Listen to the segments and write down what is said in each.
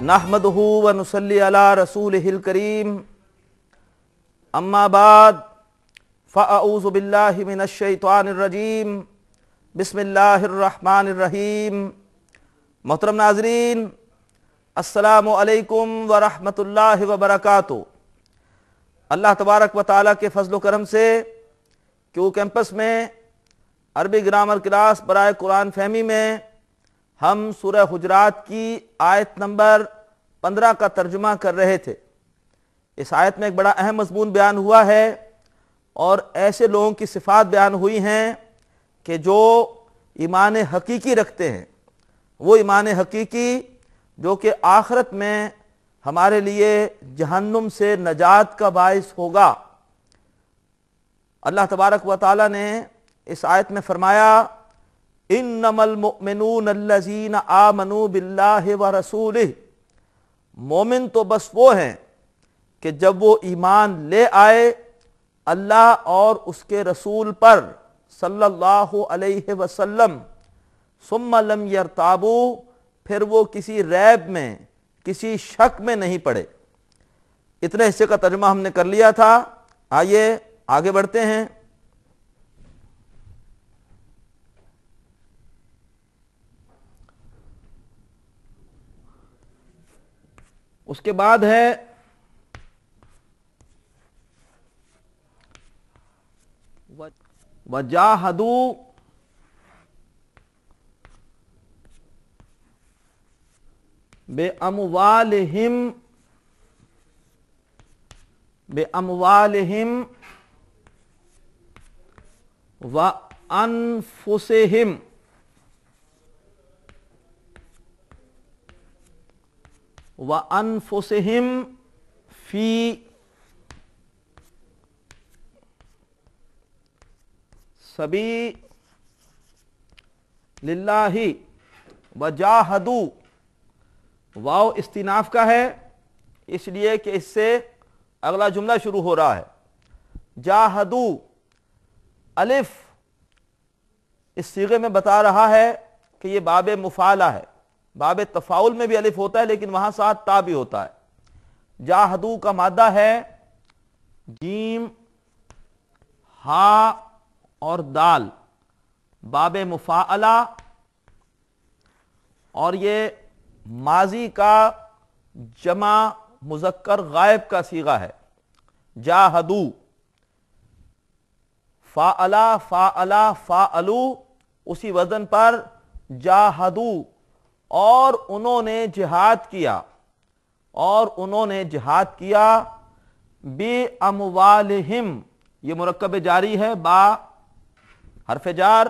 नहमदुहु व नुसल्ली अला रसूलिहिल करीम अम्मा बाद फ़अऊज़ु बिल्लाहि मिनश शैतानिर रजीम बिस्मिल्लाहिर रहमानिर रहीम। मोहतरम नाज़रीन, अस्सलामु अलैकुम व रहमतुल्लाहि व बरकातुहू। अल्लाह तबारक व तआला के फज़ल व करम से क्यू कैंपस में अरबी ग्रामर क्लास बराए कुरान फहमी में हम सूरह हुजरात की आयत नंबर 15 का तर्जुमा कर रहे थे। इस आयत में एक बड़ा अहम मज़मून बयान हुआ है और ऐसे लोगों की सिफ़ात बयान हुई हैं कि जो ईमान हकीकी रखते हैं, वो ईमान हकीकी जो कि आखिरत में हमारे लिए जहन्नुम से नजात का बाइस होगा। अल्लाह तबारक व तआला ने इस आयत में फरमाया, इन्नमल मुमिनून अल्लज़ीना आमनू बिल्लाहि व रसूलिही। मोमिन तो बस वो हैं कि जब वो ईमान ले आए अल्लाह और उसके रसूल पर सल्लल्लाहु अलैहि वसल्लम, सुम्मा लम यरताबू, फिर वो किसी रैब में, किसी शक में नहीं पड़े। इतने हिस्से का तर्जुमा हमने कर लिया था। आइए आगे बढ़ते हैं। उसके बाद है वजाहदू बेअमवालिहिम व अनफुसिहिम फी सबीलिल्लाहि वजाहदू। वाव इस्तिनाफ का है, इसलिए कि इससे अगला जुमला शुरू हो रहा है। जाहदू अलिफ इस सीगे में बता रहा है कि ये बाबे मुफाला है। बाबे तफाउल में भी अलिफ होता है लेकिन वहां साथ ता भी होता है। जाहदू का मादा है जीम, हा और दाल, बाबे मुफाअला, और ये माजी का जमा मुज़क्कर गायब का सीगा है। जाहदू फ़ाअला फ़ाअला फ़ाअलू, उसी वजन पर जाहदू, और उन्होंने जिहाद किया, और उन्होंने जिहाद किया बे अमवालिहिम। ये मुरक्कब जारी है, बा हरफ जार,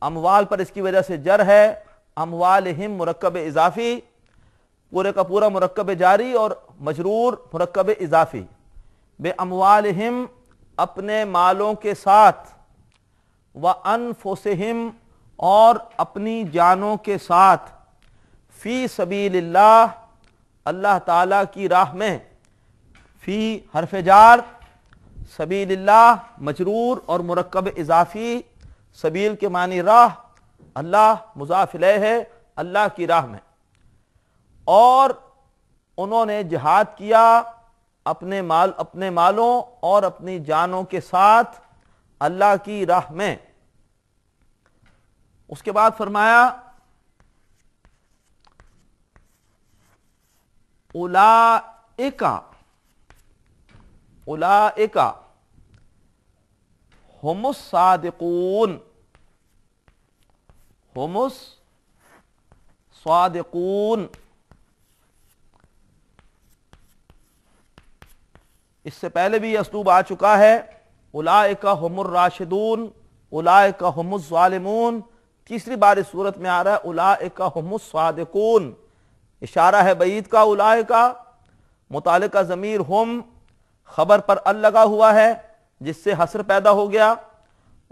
अमवाल पर इसकी वजह से जर है, अमवालिहिम मुरक्कब इजाफी, पूरे का पूरा मुरक्कब जारी और मजरूर मुरक्कब इजाफी। बे अमवालिहिम अपने मालों के साथ, व अनफुसिहिम और अपनी जानों के साथ, फी सबीलिल्लाह अल्लाह ताला की राह में, फी हरफ जार, सबीलिल्लाह मजरूर और मुरक्कब इजाफी। सबील के मानी राह, अल्लाह मुज़ाफ इलैह है, अल्लाह की राह में। और उन्होंने जिहाद किया अपने मालों और अपनी जानों के साथ अल्लाह की राह में। उसके बाद फरमाया उलाइका हुमुस सादिकून, हुमुस सादिकून। इससे पहले भी अस्लूब आ चुका है। उलाइका हुमुर राशिदून, उलाइका हुमुस ज़ालिमून। तीसरी बार इस सूरत में आ रहा है उलाइका हुमुस सादिकून। इशारा है बईद का। उलाइका मुतालिका ज़मीर हुम, खबर पर अल लगा हुआ है जिससे हसर पैदा हो गया।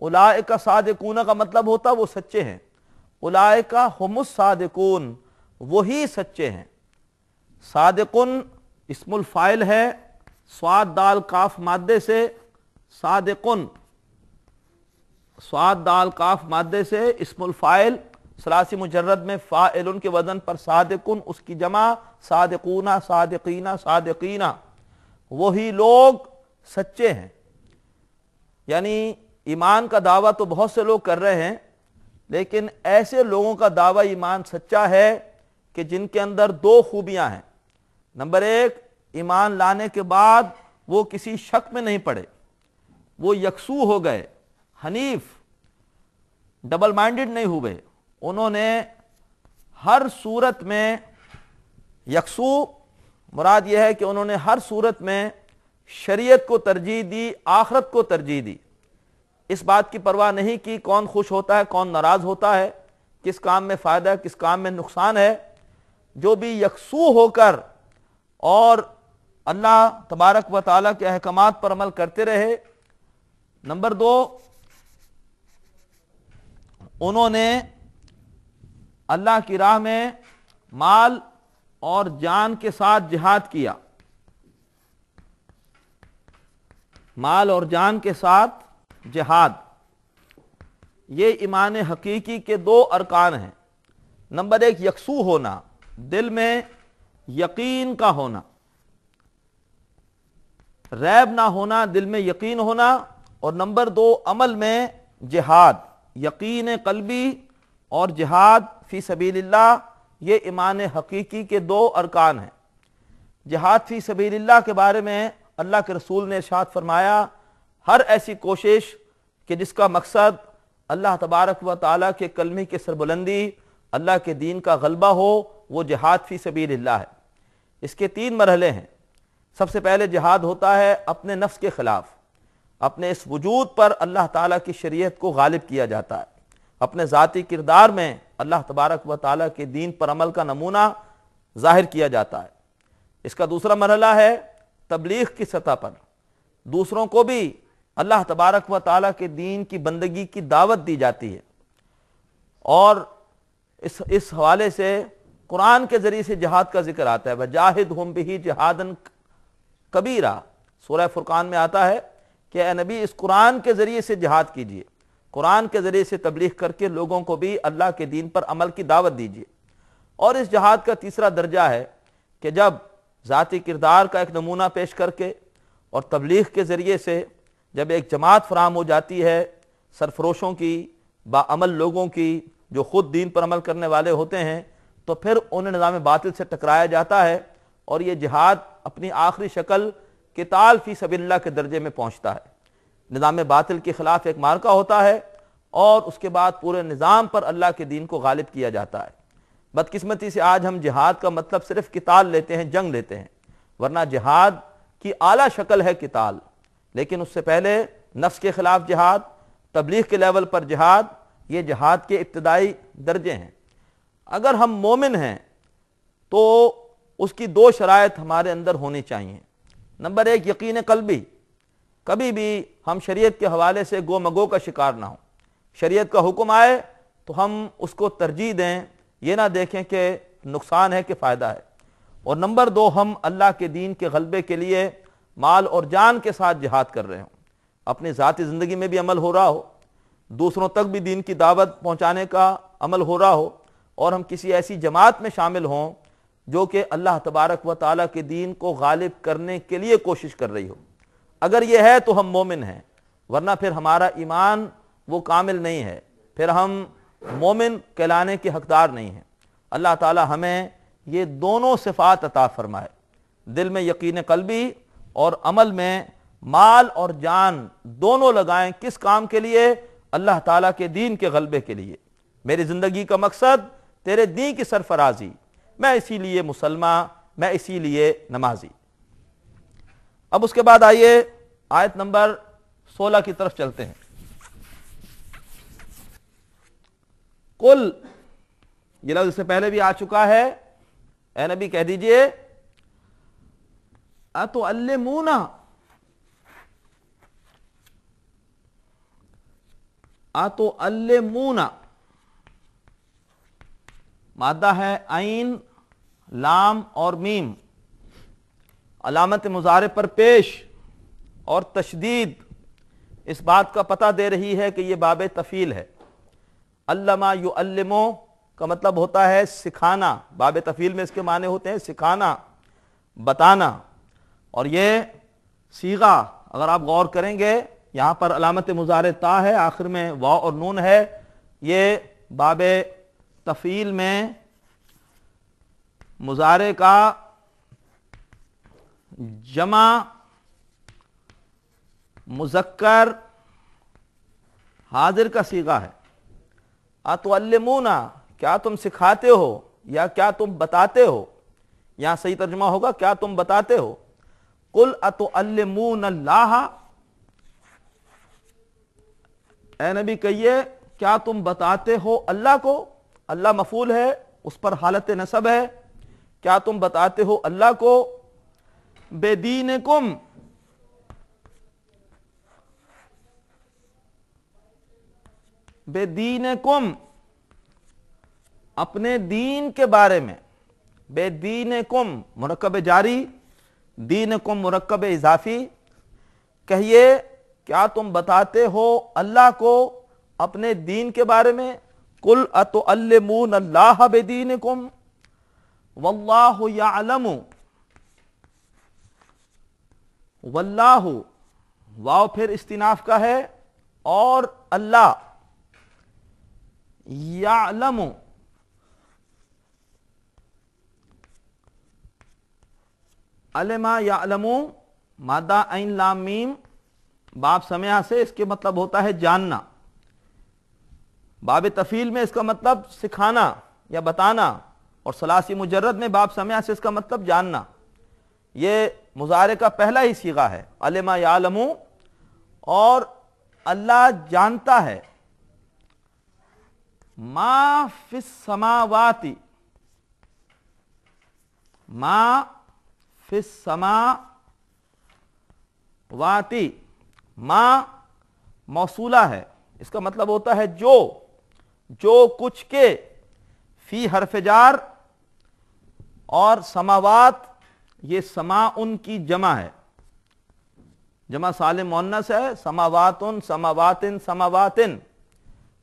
उलाइका सादिकून का मतलब होता वो सच्चे हैं। उलाइका हुमुस सादिकून, वही सच्चे हैं। सादिकुन इस्मुल फाइल है, स्वाद दाल काफ मादे से, सादिकुन स्वाद दाल काफ मादे से इस्मुल फाइल सलासी मुजर्रद में फ़ाइलुन के वज़न पर सादिकुन, उसकी जमा सादिकूना, सादिकीना, सादिकीना, वही लोग सच्चे हैं। यानी ईमान का दावा तो बहुत से लोग कर रहे हैं, लेकिन ऐसे लोगों का दावा ईमान सच्चा है कि जिनके अंदर दो खूबियां हैं। नंबर एक, ईमान लाने के बाद वो किसी शक में नहीं पड़े, वो यकसू हो गए, हनीफ, डबल माइंडेड नहीं हुए। उन्होंने हर सूरत में, यकसू मुराद यह है कि उन्होंने हर सूरत में शरीयत को तरजीह दी, आखरत को तरजीह दी। इस बात की परवाह नहीं की कौन खुश होता है, कौन नाराज होता है, किस काम में फायदा है, किस काम में नुकसान है। जो भी यकसू होकर और अल्लाह तबारक व तआला के अहकामात पर अमल करते रहे। नंबर दो, उन्होंने अल्लाह की राह में माल और जान के साथ जिहाद किया, माल और जान के साथ जिहाद, ये ईमान हकीकी के दो अरकान हैं। नंबर एक, यकसू होना, दिल में यकीन का होना, रैब ना होना, दिल में यकीन होना। और नंबर दो, अमल में जिहाद, यकीन कल्बी और जिहाद फी सबीलिल्लाह, ये ईमान हकीकी के दो अरकान हैं। जिहाद फी सबीलिल्लाह के बारे में अल्लाह के रसूल ने इरशाद फरमाया, हर ऐसी कोशिश कि जिसका मकसद अल्लाह तबारक व तआला के कलमे की सरबुलंदी, अल्लाह के दीन का गलबा हो, वो जिहाद फी सबीलिल्लाह है। इसके तीन मरहले हैं। सबसे पहले जिहाद होता है अपने नफ्स के खिलाफ, अपने इस वजूद पर अल्लाह ताला की शरीयत को गालिब किया जाता है, अपने ज़ाती किरदार में अल्लाह तबारक व तआला के दीन पर अमल का नमूना जाहिर किया जाता है। इसका दूसरा मरहला है तबलीग की सतह पर, दूसरों को भी अल्लाह तबारक व तआला के दीन की बंदगी की दावत दी जाती है। और इस हवाले से कुरान के जरिए से जिहाद का जिक्र आता है, वजाहिदहुम बिही जिहादन कबीरा, सूरह फुरकान में आता है कि ए नबी, इस कुरान के जरिए से जिहाद कीजिए, कुरान के जरिए से तबलीग करके लोगों को भी अल्लाह के दीन पर अमल की दावत दीजिए। और इस जिहाद का तीसरा दर्जा है कि जब ज़ाती किरदार का एक नमूना पेश करके और तबलीग के ज़रिए से जब एक जमात फराम हो जाती है, सरफरोशों की, बाअमल लोगों की, जो ख़ुद दीन पर अमल करने वाले होते हैं, तो फिर उन्हें निज़ाम बातिल से टकराया जाता है और ये जिहाद अपनी आखिरी शक्ल किताल फी सबीलिल्लाह के दर्जे में पहुँचता है। निज़ाम बातिल के ख़िलाफ़ एक मार्का होता है और उसके बाद पूरे निज़ाम पर अल्लाह के दीन को गालिब किया जाता है। बदकिस्मती से आज हम जिहाद का मतलब सिर्फ किताल लेते हैं, जंग लेते हैं, वरना जिहाद की आला शक्ल है किताल। लेकिन उससे पहले नफ्स के ख़िलाफ़ जिहाद, तबलीग के लेवल पर जिहाद, ये जिहाद के इब्तदाई दर्जे हैं। अगर हम मोमिन हैं तो उसकी दो शराइत हमारे अंदर होनी चाहिए। नंबर एक, यकीन कल्बी, कभी भी हम शरीयत के हवाले से गो मगो का शिकार ना हो। शरीयत का हुक्म आए तो हम उसको तरजीह दें, ये ना देखें कि नुकसान है कि फ़ायदा है। और नंबर दो, हम अल्लाह के दीन के गलबे के लिए माल और जान के साथ जिहाद कर रहे हों, अपनी ज़ाती ज़िंदगी में भी अमल हो रहा हो, दूसरों तक भी दीन की दावत पहुँचाने का अमल हो रहा हो, और हम किसी ऐसी जमात में शामिल हों जो कि अल्लाह तबारक व तआला के दीन को गालिब करने के लिए कोशिश कर रही हो। अगर ये है तो हम मोमिन हैं, वरना फिर हमारा ईमान वो कामिल नहीं है, फिर हम मोमिन कहलाने के हकदार नहीं हैं। अल्लाह ताला हमें ये दोनों सिफात अता फरमाए, दिल में यकीन कल्बी और अमल में माल और जान दोनों लगाएं। किस काम के लिए? अल्लाह ताला के दीन के गलबे के लिए। मेरी ज़िंदगी का मकसद तेरे दीन की सरफराजी, मैं इसीलिए मुसलमान, मैं इसीलिए नमाजी। अब उसके बाद आइए आयत नंबर 16 की तरफ चलते हैं। कुल, ये लफ्ज़ इससे पहले भी आ चुका है, ए नबी कह दीजिए, अतुअल्लिमूना, अतुअल्लिमूना, मादा है आइन, लाम और मीम, अलामत मुजारे पर पेश और तशदीद इस बात का पता दे रही है कि यह बाब तफील है। अल्लमा युअल्लिमो, کا مطلب ہوتا ہے سکھانا، باب تفعیل میں اس کے معنی ہوتے ہیں سکھانا، بتانا. اور یہ صیغہ اگر آپ غور کریں گے یہاں پر علامت مضارع تا ہے، آخر میں واو اور نون ہے. یہ باب تفعیل میں مضارع کا جمع مذکر حاضر کا صیغہ ہے. اتعلمون، کیا تم سکھاتے ہو یا کیا تم بتاتے ہو. یہاں صحیح ترجمہ ہوگا کیا تم بتاتے ہو. قل اتعلمون اللہ، اے نبی کہیے کیا تم بتاتے ہو اللہ کو. اللہ مفعول ہے، اس پر حالت نصب ہے. کیا تم بتاتے ہو اللہ کو. بدینکم، بدینکم اپنے دین کے بارے میں. بدینکم مرکب جاری، دینکم مرکب اضافی. کہیے کیا تم بتاتے ہو اللہ کو اپنے دین کے بارے میں. قل اتعلمون اللہ بدینکم واللہ یعلم، واللہ واو پھر استناف کا ہے، اور اللہ یعلم، علما یعلم مادہ عین لام میم باب سمعہ سے، اس کے مطلب ہوتا ہے جاننا. باب تفعیل میں اس کا مطلب سکھانا یا بتانا، اور ثلاثی مجرد میں باب سمعہ سے اس کا مطلب جاننا. یہ مضارع کا پہلا ہی صیغہ ہے علما یعلم، اور اللہ جانتا ہے ما فی السماوات، ما فی السماوات. ما موصولہ ہے، اس کا مطلب ہوتا ہے جو کچھ کے. فی حرف جار، اور سماوات یہ سماعن کی جمع ہے، جمع سالم مؤنث ہے. سماواتن، سماواتن، سماواتن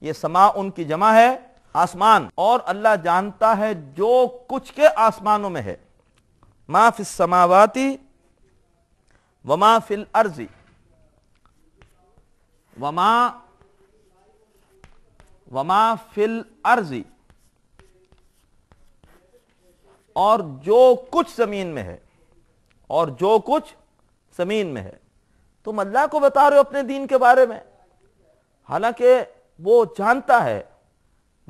یہ سماعن کی جمع ہے، آسمان. اور اللہ جانتا ہے جو کچھ کے آسمانوں میں ہے. ما فی السماوات وما فی الارض، وما فی الارض اور جو کچھ زمین میں ہے، اور جو کچھ زمین میں ہے. تم اللہ کو بتا رہے ہو اپنے دین کے بارے میں، حالانکہ وہ جانتا ہے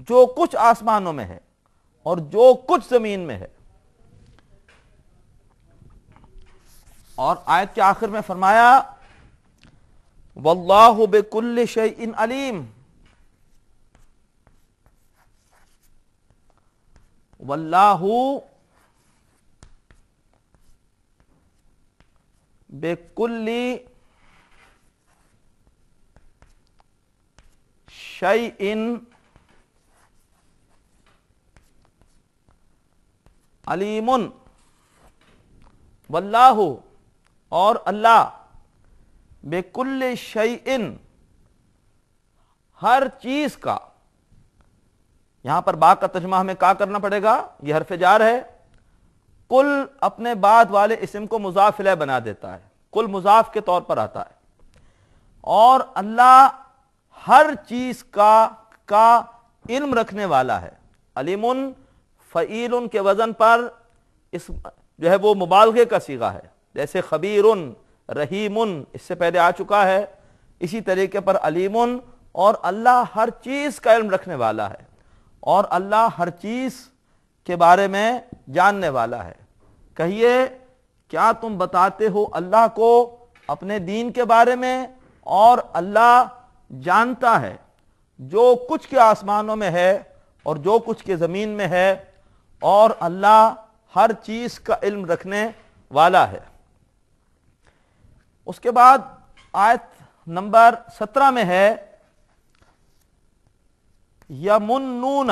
جو کچھ آسمانوں میں ہے اور جو کچھ زمین میں ہے. اور آیت کے آخر میں فرمایا واللہ بکل شیء علیم، واللہ بکل شیء علیم. واللہ اور اللہ بکل شیء ہر چیز کا. یہاں پر با کا ترجمہ ہمیں کیا کرنا پڑے گا، یہ حرف جار ہے. کل اپنے بعد والے اسم کو مضاف الیہ بنا دیتا ہے، کل مضاف کے طور پر آتا ہے. اور اللہ ہر چیز کا علم رکھنے والا ہے. علیم فعیل کے وزن پر اس جو ہے وہ مبالغے کا صیغہ ہے، جیسے خبیر، رحیم اس سے پہلے آ چکا ہے. اسی طریقے پر علیم، اور اللہ ہر چیز کا علم رکھنے والا ہے، اور اللہ ہر چیز کے بارے میں جاننے والا ہے. کہیے کیا تم بتاتے ہو اللہ کو اپنے دین کے بارے میں، اور اللہ جانتا ہے جو کچھ کے آسمانوں میں ہے اور جو کچھ کے زمین میں ہے، اور اللہ ہر چیز کا علم رکھنے والا ہے. اس کے بعد آیت نمبر 17 میں ہے یمنون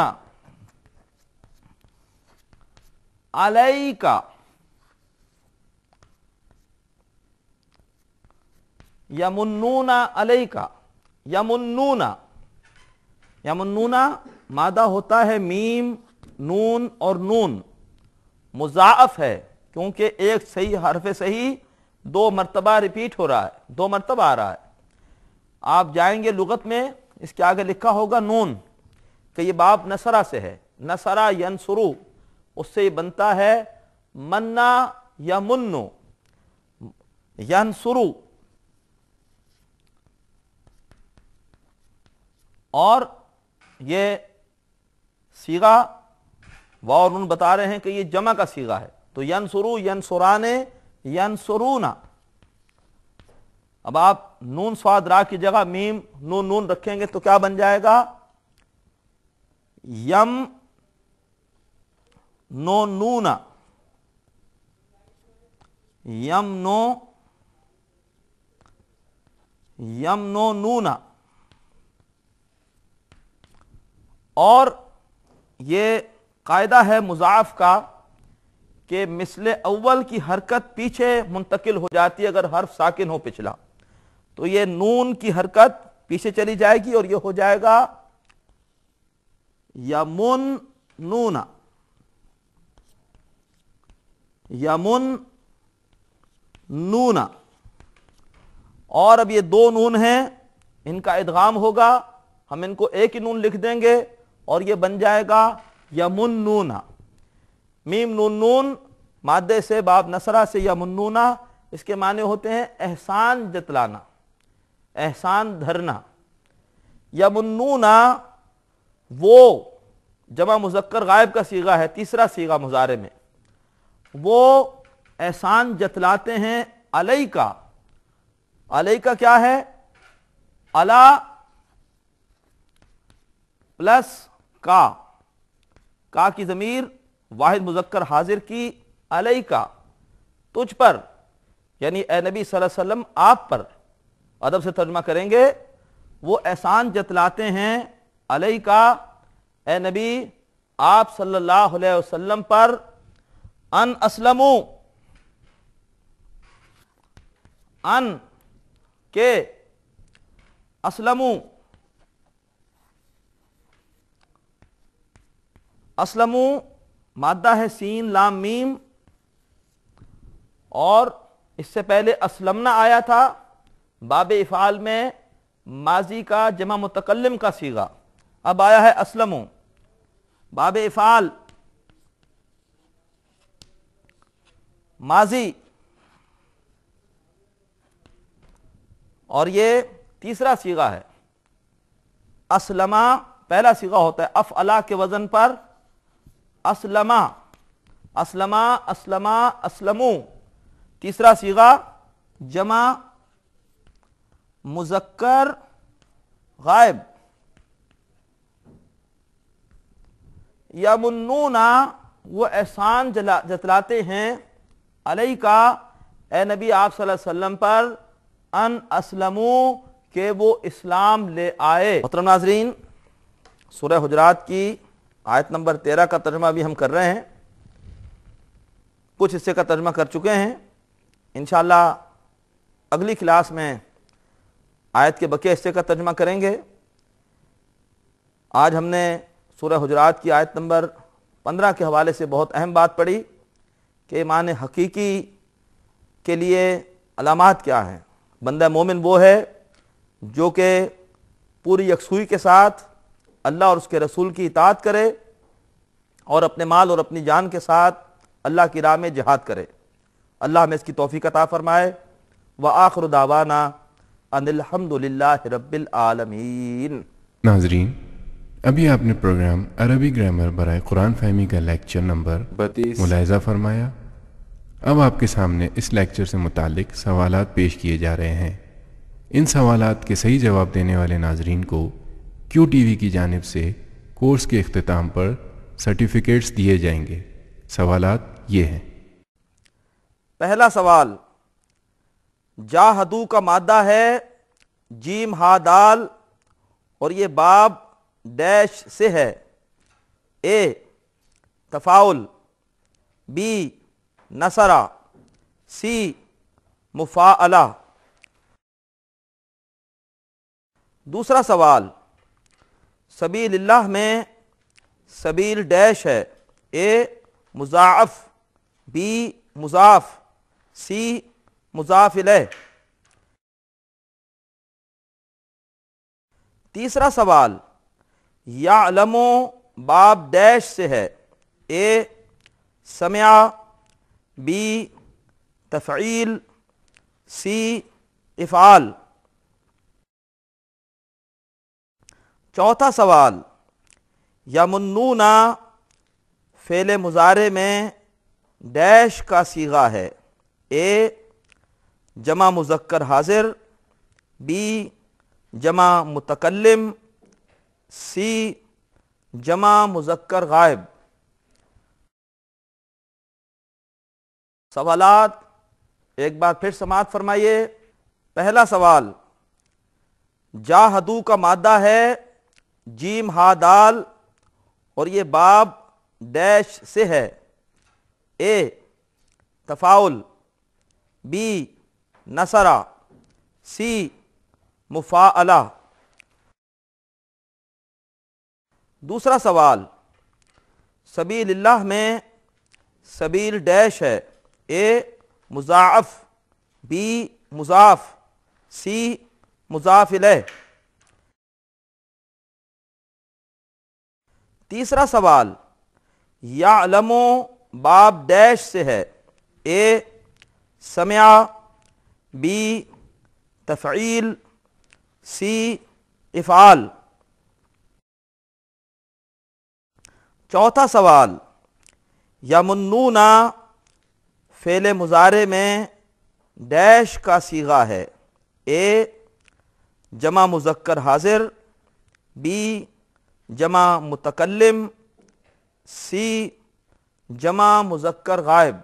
علیک، یمنون علیک. یمنون यमुन्नूना मादा होता है मीम नून और नून, मुज़ाअफ है क्योंकि एक सही हरफ सही 2 मरतबा रिपीट हो रहा है, 2 मरतबा आ रहा है। आप जाएंगे लुगत में, इसके आगे लिखा होगा नून कि ये बाब नसरा से है, नसरा यनसुरु, उससे ये बनता है मन्ना या मुन्नु, यनसुरु। और ये सीगा वाव और नून बता रहे हैं कि ये जमा का सीगा है, तो यनसुरु यनसुराने यनसुरूना। अब आप नून स्वाद रा की जगह मीम नून नून रखेंगे तो क्या बन जाएगा? यम नो नूना, यम नो नूना। और ये कायदा है मुज़ाफ का कि मिसले अव्वल की हरकत पीछे मुंतकिल हो जाती है अगर हर्फ साकिन हो पिछला, तो ये नून की हरकत पीछे चली जाएगी और ये हो जाएगा यमुन नूना, यमुन नूना। और अब ये 2 नून हैं, इनका इदगाम होगा, हम इनको एक ही नून लिख देंगे और ये बन जाएगा यमुन नूना। मीम नून नून मादे से बाब नसरा से यमुन्नूना, इसके माने होते हैं एहसान जतलाना, एहसान धरना। यमुन्नूना वो जमा मुज़क्कर गायब का सीगा है, तीसरा सीगा मुज़ारे में, वो एहसान जतलाते हैं अलैका। अलैका क्या है? अला प्लस का की ज़मीर वाहिद मुज़क्कर हाजिर की, अलैका तुझ पर, यानी ए नबी सल्लल्लाहु अलैहि वसल्लम आप पर, अदब से तर्जुमा करेंगे, वो एहसान जतलाते हैं अलैका ए नबी आप सल्लल्लाहु अलैहि वसल्लम पर, अन असलमू, अन के असलमू, असलमू मादा है सीन लाम मीम, और इससे पहले असलमना आया था बाब इफ़ाल में, माजी का जमा मुतकल्लिम का सीगा। अब आया है असलमू बाब इफ़ाल माजी, और ये तीसरा सीगा है। असलमा पहला सीगा होता है अफ़अला के वजन पर, असलमा, असलमा, असलमा, असलमू। तीसरा सीगा जमा मुज़क्कर गायब। यमुन्नूना वो एहसान जतलाते हैं अलैका ए नबी आप सल्लल्लाहु अलैहि वसल्लम पर, अन असलमू के वो इस्लाम ले आए। मोहतरम नाज़रीन, सूरह हुजरात की आयत नंबर 13 का तर्जुमा भी हम कर रहे हैं, कुछ हिस्से का तर्जुमा कर चुके हैं। इंशाअल्लाह अगली क्लास में आयत के बकिया हिस्से का तर्जुमा करेंगे। आज हमने सूरह हुजरात की आयत नंबर 15 के हवाले से बहुत अहम बात पढ़ी कि ईमान हकीकी के लिए अलामात क्या हैं। बंदा मोमिन वो है जो कि पूरी यकसुई के साथ अल्लाह और उसके रसूल की इताअत करे और अपने माल और अपनी जान के साथ अल्लाह की राह में जिहाद करे। अल्लाह हमें इसकी तौफीक अता फरमाए। व आखिर दावाना अनिल हम्दुलिल्लाहि रब्बिल आलमीन। नाज़रीन, अभी आपने प्रोग्राम अरबी ग्रामर बराए कुरान फहमी का लेक्चर नंबर 32 मुलाहिज़ा फरमाया। अब आपके सामने इस लेक्चर से मुतालिक सवालात पेश किए जा रहे हैं। इन सवालात के सही जवाब देने वाले नाज़रीन को QTV की जानिब से कोर्स के इख्तिताम पर सर्टिफिकेट्स दिए जाएंगे। सवालात ये हैं। पहला सवाल, जाहदू का मादा है जीम हा दाल और ये बाब डैश से है। ए तफाउल, बी नसरा, सी मुफाअला। दूसरा सवाल, سبیل اللہ میں سبیل ڈیش ہے، اے مضاعف، بی مضاف، سی مضاف الیہ۔ تیسرا سوال یعلم باب ڈیش سے ہے، اے سمع، بی تفعیل، سی افعال۔ چوتھا سوال یمنون فعل مضارع میں ڈیش کا صیغہ ہے، اے جمع مذکر حاضر، بی جمع متکلم، سی جمع مذکر غائب۔ سوالات ایک بار پھر سماعت فرمائیے۔ پہلا سوال، جاہدو کا مادہ ہے جیم ہا دال اور یہ باب ڈیش سے ہے، اے تفاعل، بی نصرہ، سی مفاعلہ۔ دوسرا سوال سبیل اللہ میں سبیل ڈیش ہے، اے مضاعف، بی مضاف، سی مضاف الیہ۔ تیسرا سوال یعلم باب ڈیش سے ہے، اے سمع، بی تفعیل، سی افعال۔ چوتھا سوال یمنون فعل مضارع میں ڈیش کا صیغہ ہے، اے جمع مذکر حاضر، بی جمع متکلم، سی جمع مذکر غائب۔